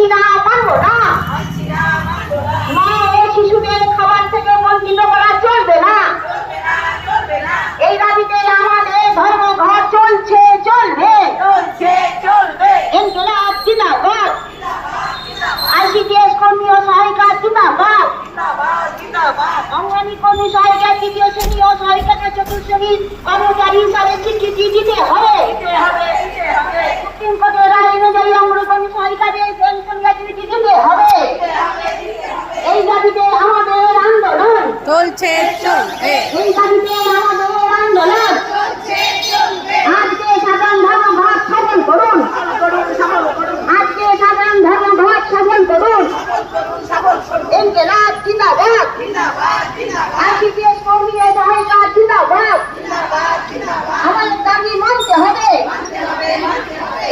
মানছি না, মানব না। মা ও শিশুদের খাবার থেকে বঞ্চিত করা চলবে না। এই দাবিতে আমাদের ধর্মঘট চলছে, চলবে। ইনকিলাব জিন্দাবাদ। আইসিডিএস কর্মী ও সহায়িকা জিন্দাবাদ। অঙ্গনওয়াড়ি কর্মী সহায়িকা তৃতীয় শ্রেণী ও সহায়িকাকে চতুর্থ শ্রেণীর কর্মচারী হিসাবে স্বীকৃতি দিতে হবে। সুপ্রিম কোর্টের রায় অনুযায়ী অঙ্গনওয়াড়ি কর্মী সহায়িকাদের পেনশন গ্র্যাচুইটি দিতে হবে। এই দাবিতে আমাদের আন্দোলন চলছে, চলবে। এই দাবিতে আমাদের আন্দোলন আজকে সাধারণ ধর্মঘট সফল করুন। আজকে সাধারণ ধর্মঘট সফল করুন। ইনকিলাব জিন্দাবাদ। আইসিডিএস কর্মী ও সহায়িকা জিন্দাবাদ। আমাদের দাবি মানতে হবে।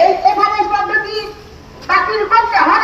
এই এভাবে পদ্ধতি বাতিল করতে হবে।